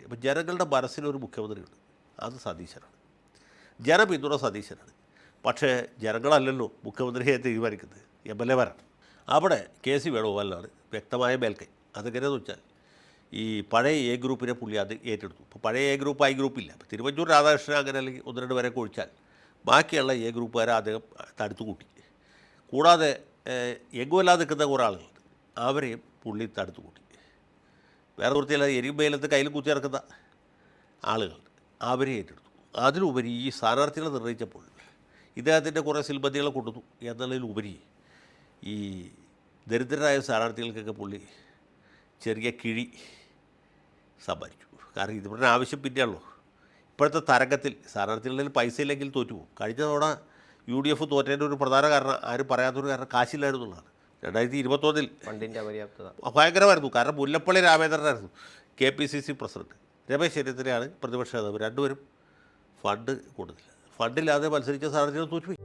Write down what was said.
അപ്പോൾ ജനങ്ങളുടെ മനസ്സിലൊരു മുഖ്യമന്ത്രിയുണ്ട്, അത് സതീശനാണ്. ജനപിന്തുണ സതീശനാണ്. പക്ഷേ ജനങ്ങളല്ലല്ലോ മുഖ്യമന്ത്രിയെ തീരുമാനിക്കുന്നത്, MLA-മാരാണ്. അവിടെ KC വേണുഗോപാലിനാണ് വ്യക്തമായ മേൽക്കൈ. അതെങ്ങനെയാണെന്ന് വെച്ചാൽ ഈ പഴയ A ഗ്രൂപ്പിനെ പുള്ളി അത് ഏറ്റെടുത്തു. ഇപ്പോൾ പഴയ A ഗ്രൂപ്പ് I ഗ്രൂപ്പില്ല. ഇപ്പോൾ തിരുവഞ്ചൂർ രാധാകൃഷ്ണൻ അങ്ങനെ അല്ലെങ്കിൽ 1-2 പേരെ ഒഴിച്ചാൽ ബാക്കിയുള്ള A ഗ്രൂപ്പുകാരെ അദ്ദേഹം തടുത്തു കൂട്ടി. കൂടാതെ എങ്ങുമല്ലാതെ നിൽക്കുന്ന കുറേ ആളുകളുണ്ട്, അവരെയും പുള്ളി തടുത്തു കൂട്ടി. വേറെ വൃത്തിയല്ല, എരിയും വെയിലത്ത് കയ്യിൽ കുത്തി ഇറക്കുന്ന ആളുകളുണ്ട്, അവരെ ഏറ്റെടുത്തു. അതിലുപരി ഈ സ്ഥാനാർത്ഥികളെ നിർണ്ണയിച്ചപ്പോൾ ഇദ്ദേഹത്തിൻ്റെ കുറേ സിൽബന്ധികളെ കൊണ്ടുവന്നു എന്നതിലുപരി ഈ ദരിദ്രരായ സ്ഥാനാർത്ഥികൾക്കൊക്കെ പുള്ളി ചെറിയ കിഴി സമ്മാനിച്ചു. കാരണം ഇതിവിടെ ആവശ്യം പിന്നെയാണല്ലോ. ഇപ്പോഴത്തെ തരംഗത്തിൽ സ്ഥാനാർത്ഥികളിൽ പൈസ ഇല്ലെങ്കിൽ തോറ്റുപോകും. കഴിഞ്ഞ തവണ UDF തോറ്റതിൻ്റെ ഒരു പ്രധാന കാരണം, ആരും പറയാത്തൊരു കാരണം, കാശില്ലായിരുന്നു എന്നുള്ളതാണ്. 2021 ഫണ്ടിൻ്റെ അപര്യാപ്തത ഭയങ്കരമായിരുന്നു. കാരണം മുല്ലപ്പള്ളി രാമേന്ദ്രനായിരുന്നു KPCC പ്രസിഡന്റ്, രമേശ് ചെന്നിത്തലയാണ് പ്രതിപക്ഷ നേതാവ്. രണ്ടുപേരും ഫണ്ട് കൊടുത്തില്ല. ഫണ്ടില്ലാതെ മത്സരിച്ച സ്ഥാനാർത്ഥികൾ തോറ്റുപോയി.